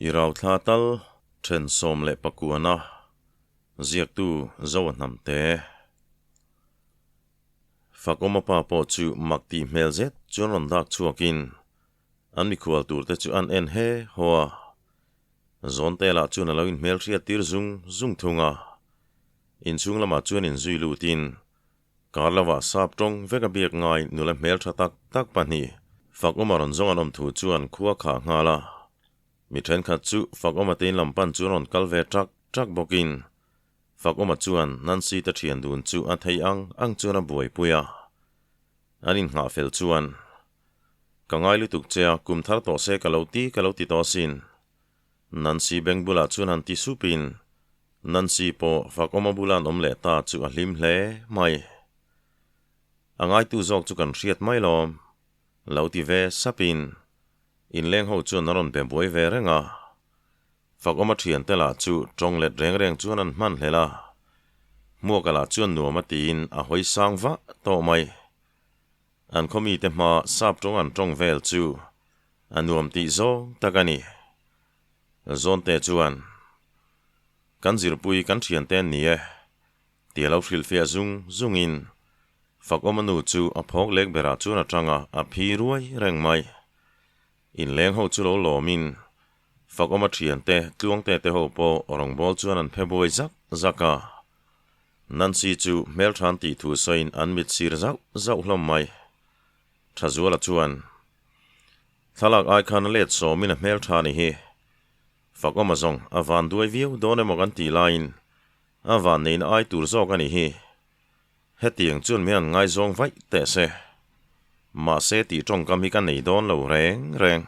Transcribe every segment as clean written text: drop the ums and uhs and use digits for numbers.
Irau thlatal then som le pakuana ziak tu zawan namte fakoma pa po chu makti melzet chuan dak chuakin an mi khual tur te chu an en he hoa zon te la chuan alo in mel ria tir zung thunga in chung lama chuan in zui lutin karlawa sap tong veka biak ngai nula mel tha tak pani fakoma ron zong anom thu chuan khuwa kha ngala mi then khat chu fakoma tein lampan chuan kalve trak bokin fakoma chuan nansi ta thian dun chu a thei ang chuan a buai puya anin nga fel chuan kangai lu tuk chea kum thar to se kaloti to sin nansi bengbula chuan an ti supin nansi po fakoma bulan omle ta chu a hlim hle mai angai tu zok chu kan riat mai lom lauti ve sapin in leng ho chuan naron pe boi ve renga fakoma thian tela chu tong let reng chuan an man hlela muakala chuan nuama tin a hoi sangwa to mai an khomi te ma sap tong an tong vel chu anuam ti zo takani zon te chuan kan zirpui kan thian ten ni e tialo hril fia zung in fakoma nu chu a phok lek bera chuan a tanga a phi ruai reng mai in leng ho chu lo lomin fakoma thian te tluang te ho po orong bol chuan an pheboi zaka nansi chu mel than ti thu soin an mit sir zau hlom mai thazuala chuan thalak ai khan let so min a mel thani hi fakoma zong avan duai viu done mogan ti line avan nein ai tur zok ani hi hetiang chuan mian ngai zong vai te se ma se ti tong kam hi kan nei don lo reng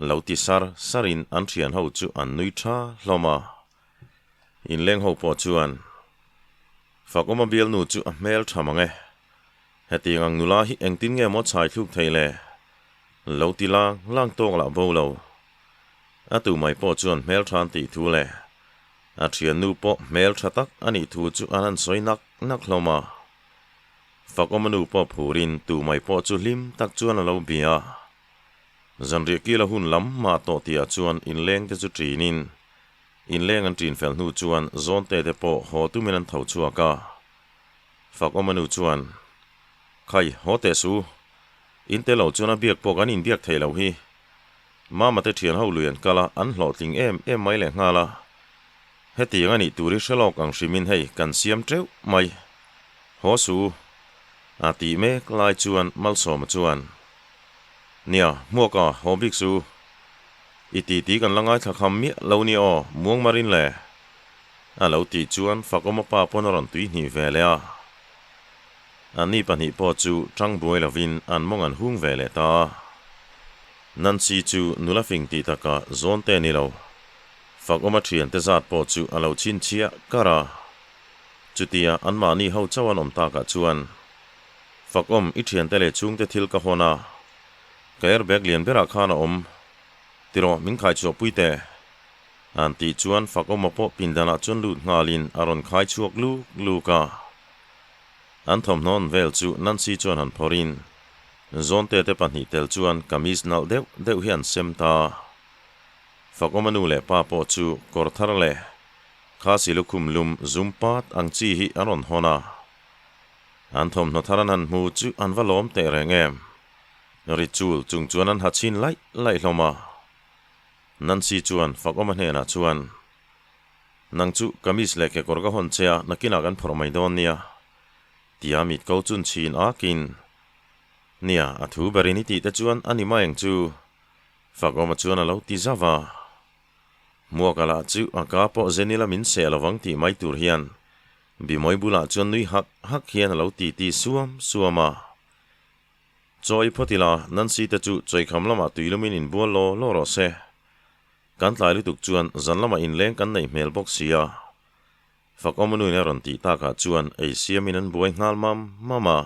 lo ti sarin an thian ho chu an nui tha hloma in leng ho po chuan fakoma bial nu chu a mel thamange hetiang ang nula hi engtin nge mo chai thluk theile lo ti lang tong la bo lo atu mai po chuan mel than ti thu le a thian nu po mel thatak ani thu chu an soi nak hloma fakoma nu po phurin tu mai po chu lim tak chuan lo bia zanri kila hun lam ma to tia chuan in leng te chu trinin in leng an trin fel nu chuan zon te po ho tu men an thau chuaka fakoma nu chuan khai ho te su in te lo chuan a biak po kan in biak thei lo hi mama te thian ho luan kala an hlo tling em mai le ngala heti ngani turi shalok ang shimin hei kan siam treu mai ho su ati me klai chuan mal som chuan nia muaka hobik su iti kan langai thakham mi lo ni o muang marin le a lo ti chuan fakoma pa ponoron tui ni vele a ani pani po chu tang boi lovin an mong an hung vele ta nansi chu nula fing ti taka zon te ni lo fakoma thian te zat po chu alo chin chia kara chutia an ma ni ho chawan om ta ka chuan fakom I thian te le chung te thil ka hona kair bek lian bera khana om tiro min khai chu puite an ti chuan fakoma po pindana chun lut ngalin aron khai chuak lu ka an thom non vel chu nansi chuan han phorin zon te pani tel chuan kamis nal deuh hian semta fakoma nu le pa po chu kor thar le kha silukum lum zumpat ang chi hi aron hona an thom no tharan han mu chu an valom te rengem ri chul chung chuan an hachin lai hloma nansi chuan fakoma hena chuan nang chu kamis le ke korga hon chea nakina kan phormai don nia tiamit ko chun chin akin nia athu barini ti te chuan anima eng chu fakoma chuan alo ti zawa muakala chu aka po zenila min se lawang ti mai tur hian bimoi bula chuan nui hak hian alo ti suama choi photila nansi te chu choi khamlama tuilumin in bual lo ro se kan tlai lu tuk chuan zanlama in leng kan nei mel box sia fakoma nu ne ron ti ta ka chuan ei siamin an buai ngal mama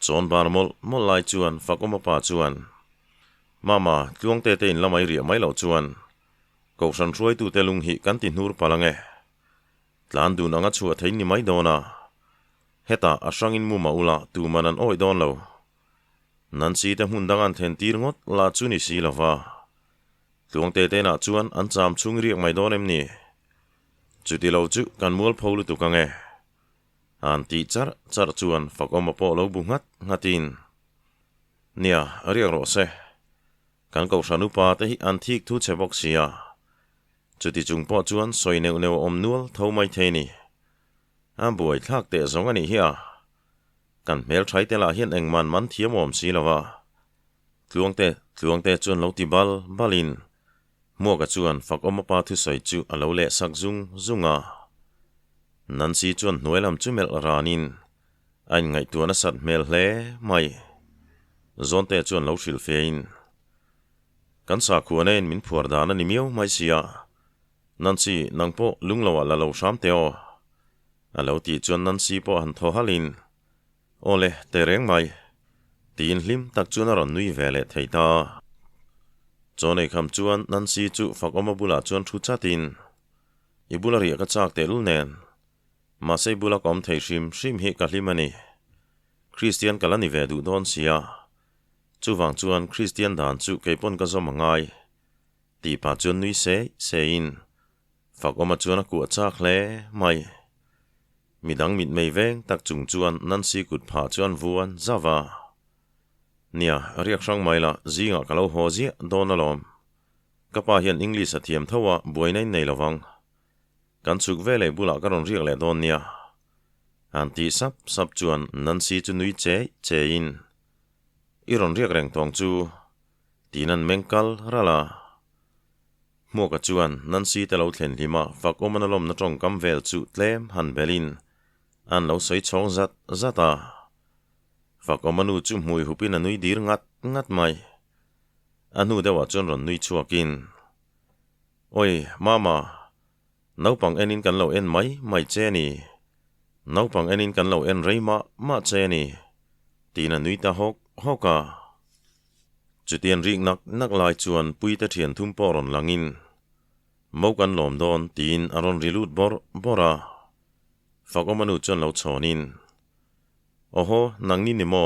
chon bar mol lai chuan fakoma pa chuan mama tluang te in lamai ri mai lo chuan ko san roi tu te lung hi kan ti nur palange tlan du nanga chu thein ni mai dona heta asangin mu maula tu manan oi don lo nansi te hundangan then tir ngot la chu ni si lova luang te na chuan an cham chung riek mai don em ni chu ti lo chu kan mual pholu tu ka nge an ti char chuan fakom po lo bu ngatin nia riek ro se kan ko sanu pa te hi an thik thu chebok sia chu ti chung po chuan soi neu om nual tho mai the ni an buai thak te zong ani hi kan mel thai te la hian engman man thiam om si lawa tluang te chuan lo ti balin mua ka chuan fakom pa thu soi chu alo le sak zunga nan si chuan hnuailam chu mel ranin an ngai tuana sat mel hle mai zon te chuan lo hril fein kan sa khuana in min phuar dan ani miau mai sia nan si nangpo lunglawa la lo sham teo alo ti chuan nan si po han tho halin ole te reng mai tin hlim tak chuan ron nui vele theita chonei kham chuan nan si chu fakoma bula chuan thu chatin ibulari ka chak te lul nen ma sei bula kom thei shim hi ka hlimani Christian kalani ve du don sia chu wang chuan Christian dan chu keipon ka zo mangai ti pa chuan nui se in fakoma chuan ku achak hle mai midang mit mei veng tak chung chuan nan si kut pha chuan vuan zawa nia riak sang mai la zinga kalo ho zia donalom kapa hian English athiam thowa buainai nei lawang kan chuk vele bula karon riak le don nia anti sap chuan nan si chu nui che in iron riak reng tong chu tinan mengkal rala mo ka chuan nan si te lo thlen lima fakomanalom na tong kam vel chu tlem han belin an lo soi chong zata fakomanu chu mui hupin anui dir ngat mai anu dewa chon ron nui chuakin oi mama naupang enin kan lo en mai che ni naupang enin kan lo en reima ma che ni tina nui ta hoka chutian ring nak lai chuan pui ta thian thum poron langin mo kan lom don tin aron rilut bora fakomanu chon lo chonin oho nangni ni mo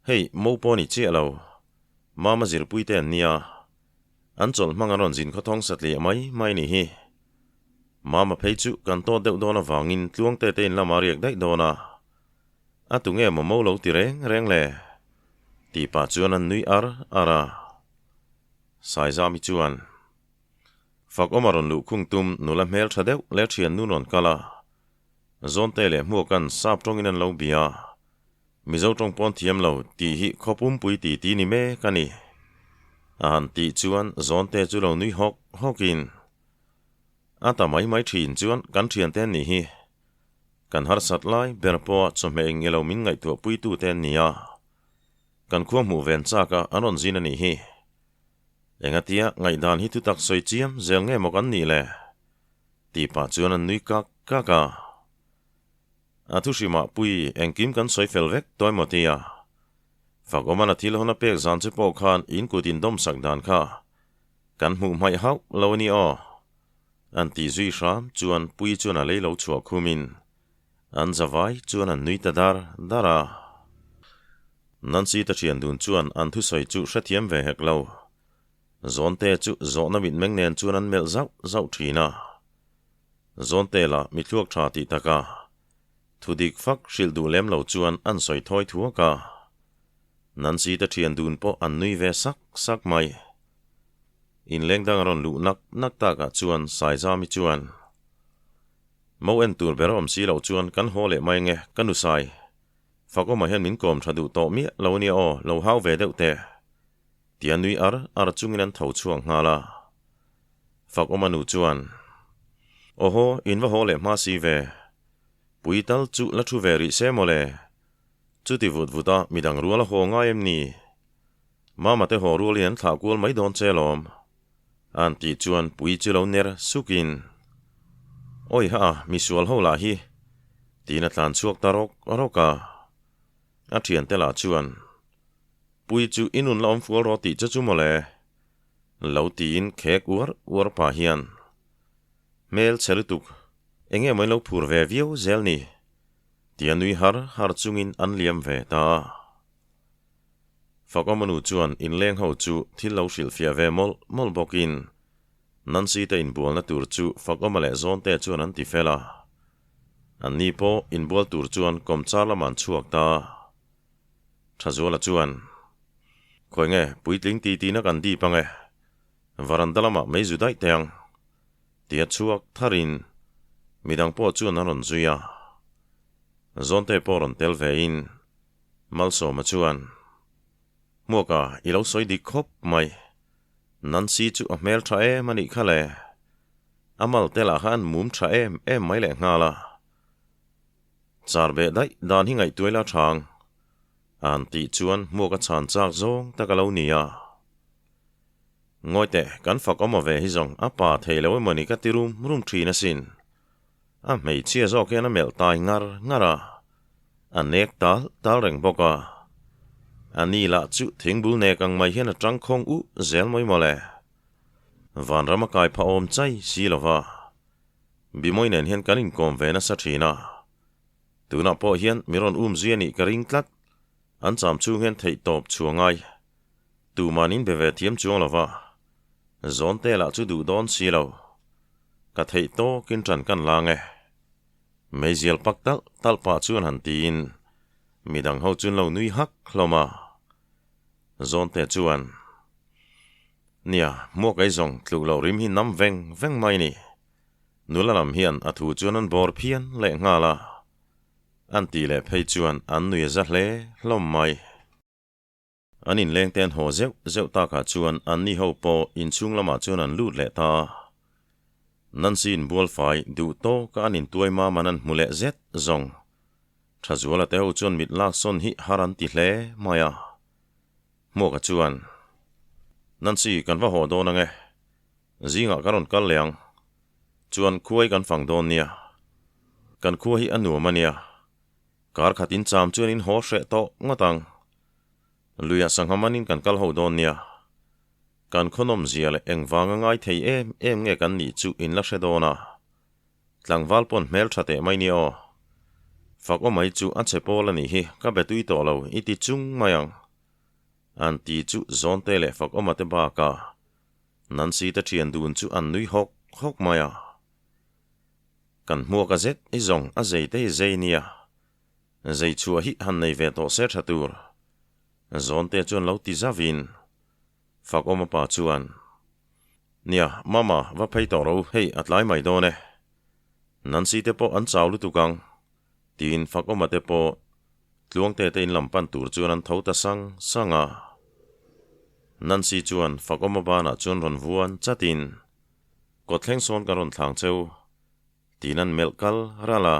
hei mo po ni che lo mama zir pui te nia an chol mangaron jin khothong satli mai ni hi mama phei chu kan to deuh dona wangin tluang te in lama riak dai dona atunge mo lo ti reng le ti pa chuan an nui ara sai zami chuan fakomaron lu khungtum nula mel thadeu le thian nu non kala zon te le mu kan sap tongin an lo bia mizo tong pon thiam lo ti hi khopum pui ti ni me kani an ti chuan zon te chu lo nui hokin ata mai thin chuan kan thian ten ni hi kan har sat lai berpo chome engelo min ngai tu pui tu ten nia kan khuam mu ven chaka anon zin ani hi engatia ngai dan hi tu tak soi chiam zel nge mokan ni le ti pa chuan an nui ka atushima pui engkim kan soi felvek toy motia fakomana thil hona pek zan che po khan in kutin dom sak dan kha kan mu mai hau lo ni o an ti zui sham chuan pui chuan a leilo chua khumin an zawai chuan an nui ta dara nan si ta thian dun chuan an thu soi chu hrathiam ve hek lo zon te chu zo na mit meng nen chuan an mel zau thina zon te la mi tluak tha ti taka thudik fak shil du lem lo chuan an soi thoi thua ka nan si ta thian dun po an nui ve sak mai in leng dang ron lu nak ta ka chuan sai zami chuan mo en tur berom si lo chuan kan hole mai nge kanu sai fakoma hian min kom thadu to mi lo ni o lo hau ve deuh te tian nui ar chungin an tho chuang ngala fakoma nu chuan oho in va hole ma si ve puital chu la thu ve ri se mole chu ti vuta midang ruala ho nga em ni mama te ho rualian thla kul mai don chelom an ti chuan pui chu lo ner sukin oi ha mi sual ho la hi tina tlan chuak taroka a thian te la chuan pui chu inun lom fual ro ti chu mole lo tin khek ur pa hian mel cherutuk enge mai lo phur ve viu zelni tianui har chungin an liam ve ta phật ông manu chuan in leng ho chu thil lo hril fia ve mol bokin nan si te in bual na tur chu phật ông le zon te chuan an ti fela an ni po in bual tur chuan kom charla man chuak ta thazuala chuan khoi nge puitling ti na kan di pange varandalama meizu dai teang tia chuak tharin midang po chuan aron zuya zon te poron tel ve in malso ma chuan muaka ilo soi di khop mai nan si chu a mel tha e mani khale amal tela han mum tha em mai le ngala charbe dai dan hi ngai tuila thang an ti chuan muaka chan chak zong takalo nia ngoi te kan phak oma ve hi zong apa theilo mani ka tirum rum thina sin a mei chia zo ke na mel tai ngara anek tal reng boka ani la chu thingbul ne kang mai hian atang khong u zel moi mole van ramakai pha om chai silova bimoi nen hian kanin kom ve na sa thina tuna po hian miron ziani karing tlat an cham chu hian thei top chuangai tu manin be ve thiam chuang lova zon te la chu du don silo ka thei to kin tran kan la nge meizial paktal talpa chuan han tin midang ho chun lo nui hak hloma zon te chuan nia mo kai zong tlu lo rim hi nam veng mai ni nulalam hian athu chuan an bor phian le ngala an ti le phei chuan an nui za hle hlom mai anin leng ten ho zeu ta ka chuan an ni ho po in chung lama chuan an lut le ta nan sin bual fai du to ka anin tuai ma manan mule zet zong thazuala te ho chuan mit lak son hi haran ti hle maya mo ka chuan nan si kan va ho do na nge zinga karon kal leang chuan khuai kan phang don nia kan khu hi anu mania kar khatin cham chuan in ho hre to ngatang luya sanghamanin kan kal ho don nia kan khonom ziale engwanga ngai thei em nge kan ni chu in la hredona tlangwal pon mel thate mai ni o phak o mai chu a chepol ani hi ka betui to lo iti chung mayang an ti chu zon te le phak o mate ba ka nan si ta thian dun chu an nui hok maya kan mua ka zet i zong a zei te zei nia zei chu hi han nei ve to se thatur zon te chuan lo ti zavin phak oma pa chuan nia mama va phei to ro hei atlai mai do ne nan si te po an chaw lu tukang tin phak oma te po tluang te in lampan tur chuan an tho ta sanga nan si chuan phak oma ba na chuan ron vuan chatin ko thleng son ka ron thlang cheu tinan melkal rala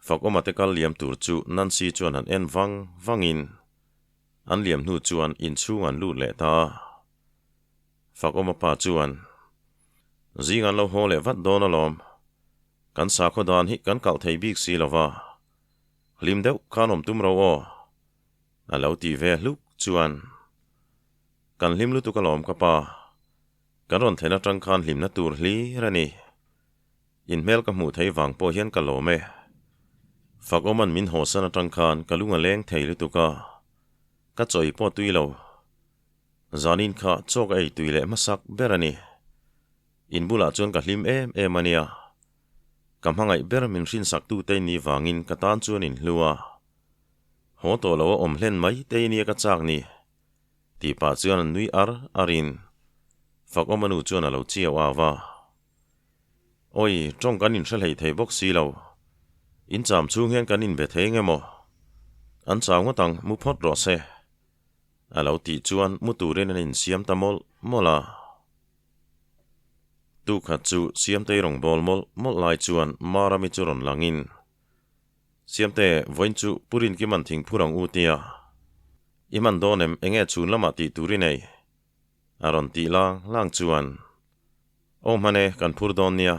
phak oma te kal liam tur chu nan si chuan an en wangin an liam nu chuan in chung an lut le ta phak oma pa chuan zingan lo ho le vat don alom kan sa kho dan hi kan kal thei bik si lova lim deuh khanom tum ro o alo ti ve luk chuan kan lim lu tu kalom ka pa kan ron thena tang khan lim na tur hli rani in mel ka mu thei wang po hian ka lo me phak oman min ho sana tang khan kalunga leng thei lu tu ka choi po tuilo zanin kha chok ei tuile masak berani in bula chon ka hlim em ania kamhangai ber min rin sak tu te ni wangin ka tan chuan in hlua ho to lo om hlen mai te ni ka chak ni ti pa chuan nui arin phak omanu chuan alo chiaw awa oi tong kanin hre thei bok si lo in cham chung hian kanin be thei ngemo an chaw ngatang mu phot ro se alo ti chuan mu turin an in siam tamol mola tu khat chu siam te rong bol mol lai chuan marami churon langin siam te voin chu purin ki man thing phurang u tia iman donem enge chun lama ti turinei aron ti lang chuan o mane kan phur don nia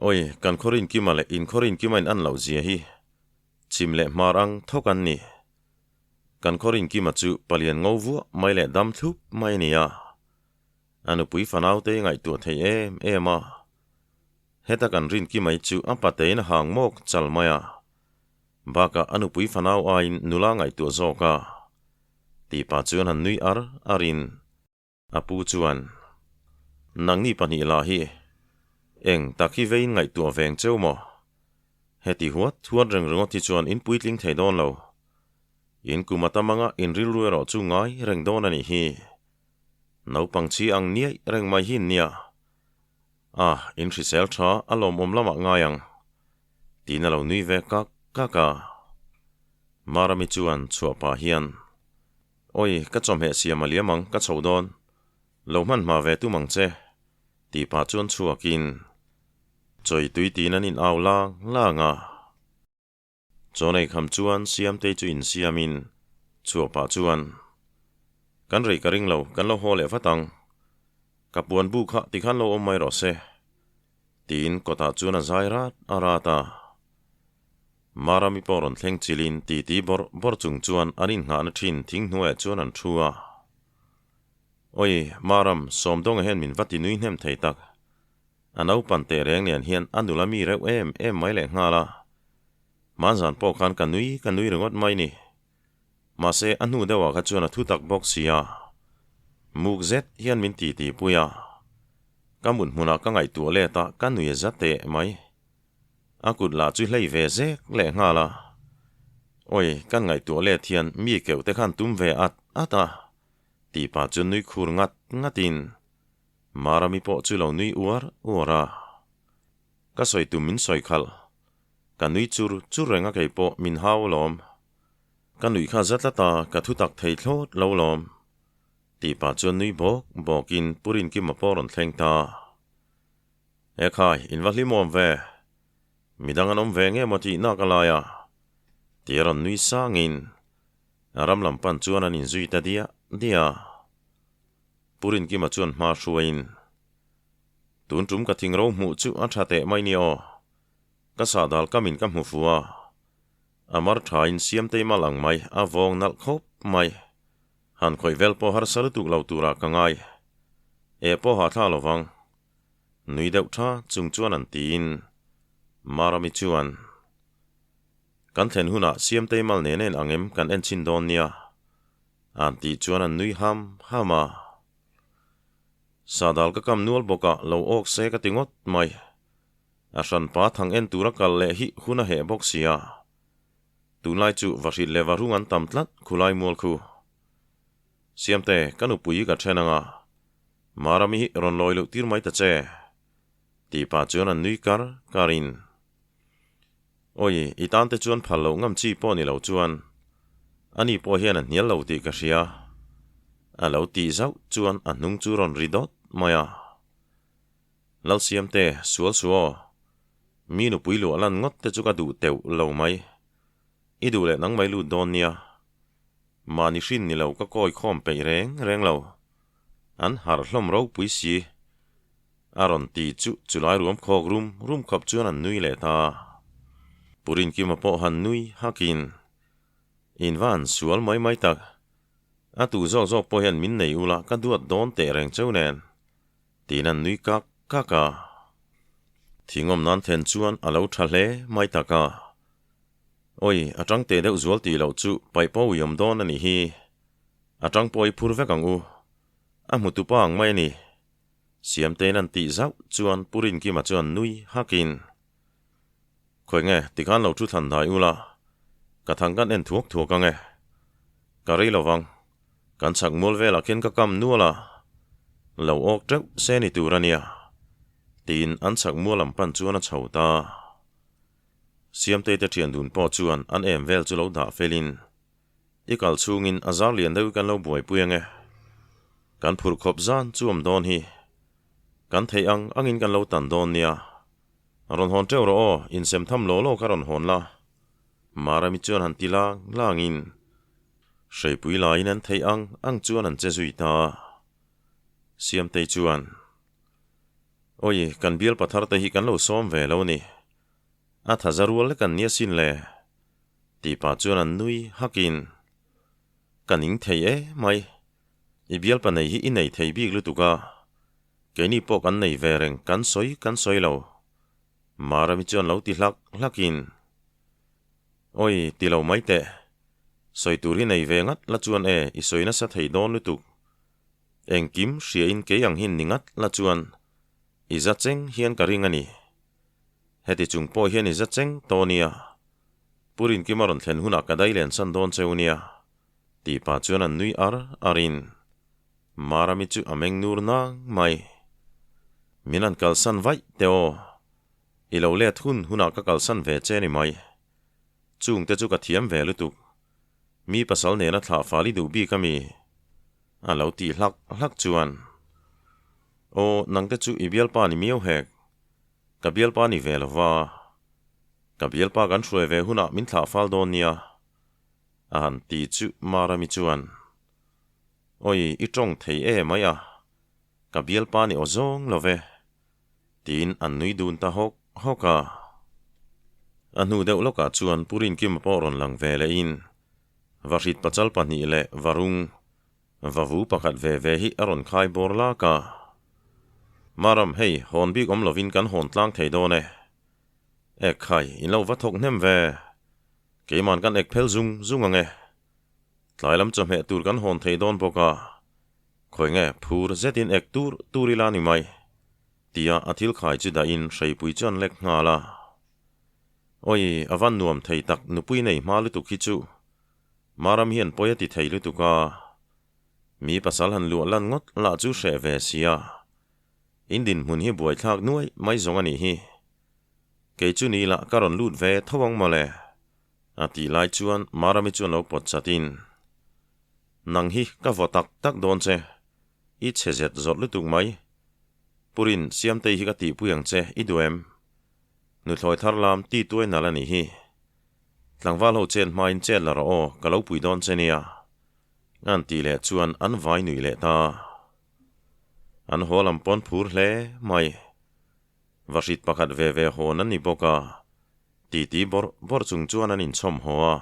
oi kan khorin ki male in khorin ki main an lau zia hi chimle marang thokan ni kan khorin ki ma chu palian ngovu mai le dam thup mai nia anu pui fanau te ngai tu thei ema heta kan rin ki mai chu apate na hang mok chal maya baka anu pui fanau ain nula ngai tu zoka ti pa chuan han nui arin apu chuan nang ni pani la hi eng takhi vein ngai tu veng cheu mo heti huat reng ti chuan in puitling thei don lo in kumatamanga in rilruero chu ngai reng don ani hi no pangchi ang niai reng mai hin nia in risel tha alom lama ngayang tina lo nui ve ka marami chuan chua pa hian oi ka chom he siam aliamang ka chodon lo man ma ve tu mang che ti pa chuan chuakin choi tui tin an in aw la nga chonei kham chuan siam te chu in siamin chua pa chuan kan rei ka ring lo kan lo hole fatang kapuan bu kha ti khan lo omai ro se tin kota chuan a zairat arata marami poron thleng chilin ti bor chung chuan anin nga na thin thing hnuai chuan an thua oi maram somdong hen min vati nui hnem thei tak anau pante reng nian hian anulami reu em mai le ngala manzan po kan kanui rengot mai ni mase anu dewa ka chuan a thu tak box sia muk zet hian min ti puya kamun hmuna ka ngai tu le ta kanui zate mai akut la chui hlei ve zek le ngala oi kan ngai tu le thian mi keu te khan tum ve ata ti pa chun nui khur ngatin marami po chu lo nui ura ka soi tu min soi khal kanui chur renga kei po min hau lom kanui kha zatlata ka thu tak thei thlot lo lom ti pa chun nui bokin purin ki ma poron thleng ta e khai in vali mom ve midang anom ve nge moti na kalaya tiron nui sangin aram lampan chuan an in zui ta dia purin ki ma chuan ma hruain tun tum ka thing ro mu chu a thate mai ni o ka sa dal kamin ka mu fuwa amar thain siam te malang mai avong nal khop mai han khoi vel po har sal tu lo tura ka ngai e po ha tha lovang nui deuh tha chung chuan an tin marami chuan kan thlen huna siam te mal nen angem kan en chin don nia an ti chuan an nui hama sadal ka kam nual boka lo ok se ka tingot mai asan pa thang en tura kal le hi huna he bok sia tunlai chu vashi le varungan tamtlat khulai mol khu siamte kanu pui ka thenanga marami ron loi lu tir mai ta che ti pa chuan an nui karin oi itan te chuan phal lo ngam chi po ni lo chuan ani po hian an nial lo ti ka ria a lo ti zau chuan an nung chu ron ridot maya lal siamte suo minu puilu alan ngot te chu ka du teu lo mai idu le nang mai lu don nia mani shin ni lo ka koi khom pe reng lo an har hlom ro pui si aron ti chu lai ruam khok rum khop chuan an nui le ta purin ki ma po han nui hakin in van sual mai tak atu zo po hian min nei ula ka duat don te reng cheu nen tinan nui ka thingom nan then chuan alo thale mai taka oi atang te deuh zual ti lo chu pai po yom don ani hi atang poi phur ve kang u a mutu pang mai ni siam te nan ti zau chuan purin ki ma chuan nui hakin khoi nge tikhan lo chu than dai ula ka thang kan en thuak ka nge ka rei lowang kan chak mol vela ken ka kam nuala lo ok treu se ni turania tin an chak mualam pan chuan a chhota siam te thian dun po chuan an em vel chu lo da felin ikal chungin azar lian deuh kan lo buai puyange kan phur khop zan chuam don hi kan thei angin kan lo tan don nia ron hon treu ro in sem tham lo ka ron hon la marami chuan han langin sei pui lai nan thei ang chuan an che zui ta siam te chuan oi kan bial pathar te hi kan lo som ve lo ni a thazarual le kan nia sin le ti pa chuan an nui hakin kaning thei mai i bial pa nei hi in nei thei bik lu tuka keini po kan nei ve reng kan soi lo marami chuan lo ti hlakin oi ti lo mai te soi tur hi nei ve ngat la chuan isoina sa thei don lutuk eng kim ria in ke yang hin ningat la chuan iza cheng hian ka ring ani heti chung po hian iza cheng tonia purin kimaron thlen huna ka dai len san don cheunia ti pa chuan an nui arin marami chu ameng nur na mai minan kalsan vai teo ilo le thun huna ka kalsan ve che ni mai chung te chu ka thiam ve lutuk mi pasal ne na thla fali du bi kami alo ti hlak chuan o nang te chu ibial pa ni miau hek ka bial pa ni ve lova ka bial pa kan hruai ve huna min thla fal don nia an ti chu marami chuan oi I tong thei maya ka bial pa ni ozong love tin an nui dun ta hoka anu deuh loka chuan purin kim poron lang ve le in varit pachal pani le varung vavu pakhat ve hi aron khai bor la ka maram hei hon bik om lovin kan hon tlang thei do ne ek khai in lo va thok nem ve ke man kan ek phel zung ange tlailam chom he tur kan hon thei don boka khoi nge phur zetin ek turila ni mai tia athil khai chu da in sei pui chan lek nga la oi avan nuam thei tak nupui nei ma lu tu khi chu maram hian poyati thei lu tu ka mi pasal han lu lan ngot la chu she ve sia indin mun hi buai thak nuai mai zong ani hi ke chu ni la karon lut ve thawang male ati lai chuan marami chuan lo pot chatin nang hi ka votak tak don che I chezet zot lu tu mai purin siam te hi ka ti puyang che I duem nu thloi thar lam ti tuai na la ni hi tlangwal ho chen main che la ro ka lo pui don che nia ngan ti le chuan an vai nui le ta an holam pon phur hle mai varit pakhat ve hon an ni boka ti bor chung chuan an in chom hoa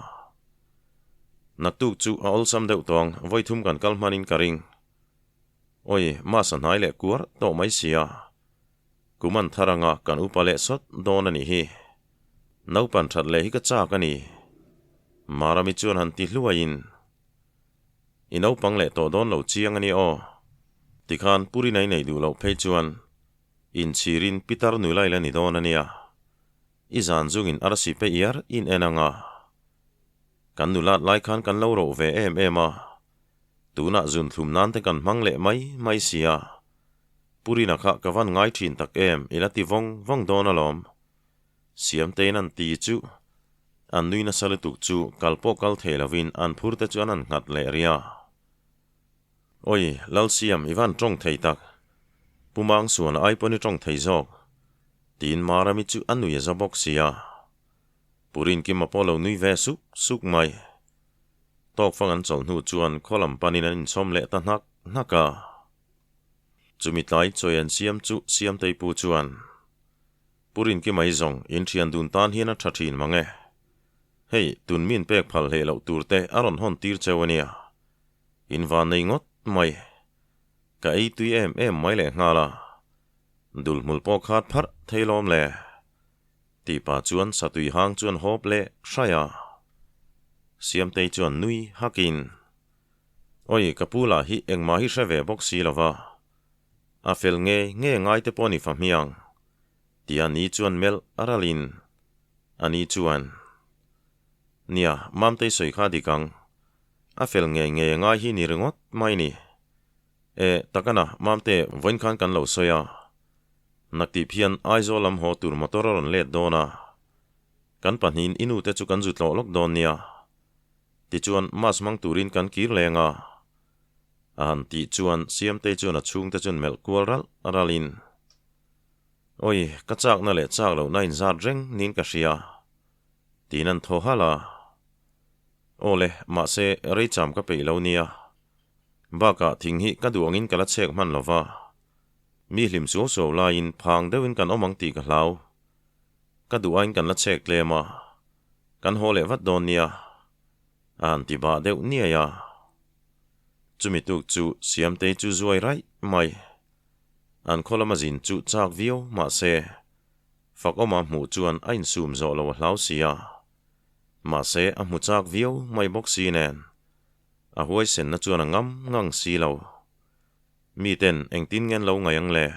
natuk chu ol sam deuh tong voi thum kan kalmanin karing oi ma san hai le kur to mai sia kuman tharanga kan upale sot don ani hi nau pan that le hi ka cha ka ni marami chuan han ti hluain inau pang le to don lo chiang ani o tikhan puri nei du lo phei chuan in chirin pitar nu lai la ni don ania izan zungin arsi pe yar in enanga kan nulat lai khan kan lo ro ve ema tuna zun thum nan te kan mang le mai sia puri na kha kawan ngai thin tak ilati vong don alom siam te nan ti chu an nui na salutuk chu kalpo kal thelavin an phurte chuan an ngat le ria oi lal siam ivan tong thei tak pumang suan ai poni tong thei zok tin marami chu an nui za bok sia purin kim apolo nui ve suk mai tok fangan chol nu chuan kholam panin an som le ta naka chumitlai choyan siam tei pu chuan purin ki mai zong in thian dun tan hian a thathin mange hei tun min pek phal he lo turte aron hon tir chewania in van nei ngot mai ka ei tui mai le ngala dul mul po khat phar theilom le ti pa chuan satui hang chuan hop le shaya siam tei chuan nui hakin oi kapula hi engma hi shave box si lova a fel nge ngai te poni famiang tia ni chuan mel aralin ani chuan nia mam te soi kha dikang a fel nge ngai hi ni ringot mai ni takana mam te voin khan kan lo soya nakti phian aizo lam ho tur motoron let dona kan panin inu te chu kan jutlo lok don nia ti chuan mas mang turin kan kir lenga an ti chuan siam te chuan a chung te chun mel kwal ralin oi ka chak na le chak lo na in zat reng nin ka ria tinan tho hala ole ma se rei cham ka pe lo nia baka thing hi ka duangin kala chek man lova mi hlim so la in phang deuin kan omang ti ka hlau ka duain kan la chek lema kan hole vat don nia an ti ba deuh nia ya chumituk chu siam te chu zuai rai mai an kholamazin chu chak vio ma se fak oma mu chuan ain sum zo lo hlau sia mà sẽ một chắc viêu mai bốc xì nền huay sen na chuan ngam ngang xì lâu mi ten anh tin nghen lâu ngày ang lệ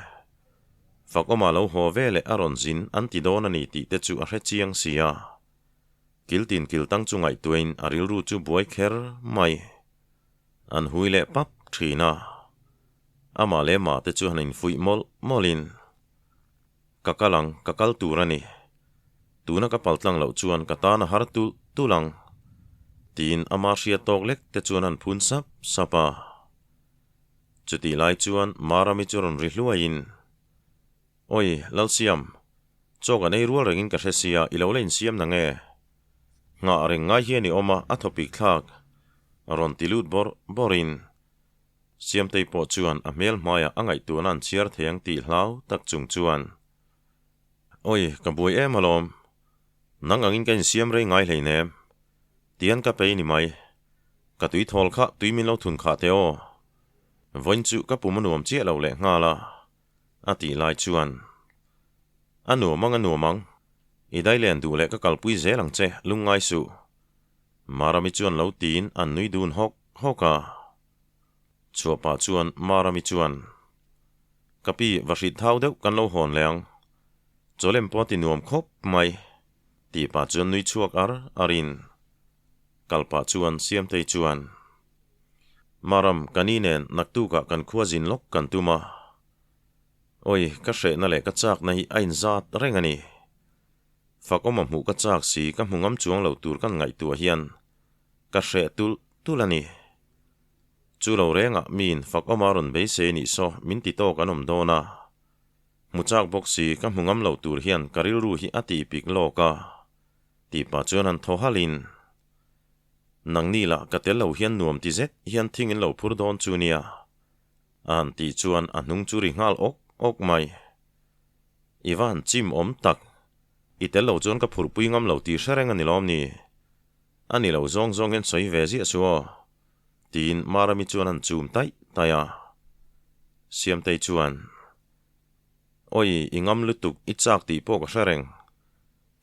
phật có mà lâu hồ về lệ aron zin antidona ni ti te chu a hre chiang sia kiltin kiltang chu ngai tuin aril ru chu buai kher mai an hui lệ pap thina ama le ma te chu hanin fui molin kakalang kakal turani tuna kapal tlang lo chuan katana har tulang tin ama ria tok lek te chuan an phun sapa chuti lai chuan marami churon ri hluain oi lalsiam choka nei rual rengin ka hresia ilo lein siam na nge nga reng ngai hiani oma athopic thak aron tilut borin siam tei po chuan a mel maya angai tunan chiar theng ti hlau tak chung chuan oi ka bui em alom nang angin kan siam rei ngai hleinem tian ka pe ni mai ka tui thol kha tui min lo thun kha teo voin chu ka pumanuam che lo le nga la ati lai chuan anu mang i dai len du le ka kalpui zelang che lungai su marami chuan lo tin an nui dun hoka chuapa chuan marami chuan kapi varit thau deuh kan lo hon leang cholem poti nuam khop mai ti pa chuan nui chuak arin kalpa chuan siam tei chuan maram kaninen naktu ka kan khuazin lok kan tuma oi ka hre na le ka chak na hi ain zat rengani fakoma mu ka chak si ka hmungam chuang lo tur kan ngai tu hian ka hre tulani chu lo renga min fakoma ron be se ni so min ti to kanom dona mu chak boxi ka hmungam lo tur hian karil ru hi ati pik loka ti pa chuan an tho halin nang ni la ka tel lo hian nuam ti zet hian thingin lo phur don chunia an ti chuan anung chu ri ngal ok mai iwan chim om tak i tel lo chuan ka phur pui ngam lo ti hrenga ni lom ni ani lo zong en soi ve zi chuo tin marami chuan an chum tai taya siam tei chuan oi ingam lutuk i chak ti po ka hrenga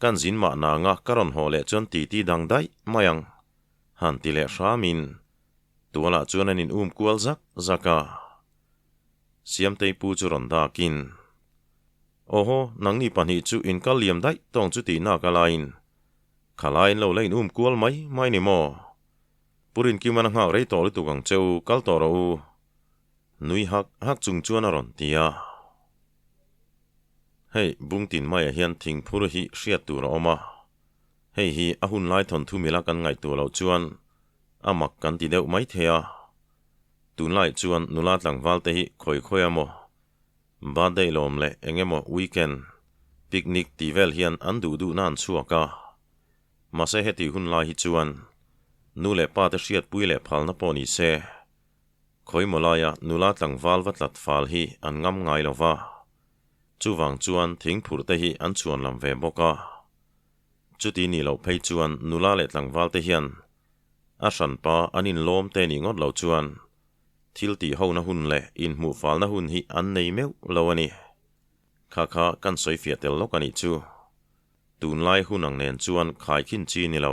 kan zin ma na nga karon hole chuan ti dang dai mayang han ti le ramin tuala chuan anin kual zaka siam tei pu chu ron da kin oho nang ni pani chu in kal liam dai tong chu ti na ka lain khalain lo lein kual mai ni mo purin ki man nga rei to lu tu gang cheu kal to ro nui hak chung chuan aron tia hei bungtin mai hian thing phur hi hriat tur oma hei hi ahun lai thon thu mila kan ngai tu lo chuan amak kan ti deuh mai thea tun lai chuan nulat langwal te hi khoi amo birthday lom le engemo weekend picnic ti vel hian an du nan chuaka mase heti hun lai hi chuan nu le pa te hriat pui le phal na poni se khoi molaya nulat langwal vatlat fal hi an ngam ngai lova chuwang chuan thing phur te hi an chuan lam ve boka chuti ni lo phei chuan nula le tlangwal te hian a hran pa anin lom te ni ngot lo chuan thil ti ho na hun le in mu fal na hun hi an nei meu lo ani kha kan soi fiatel lo kani chu tun lai hunang nen chuan khai khin chi ni lo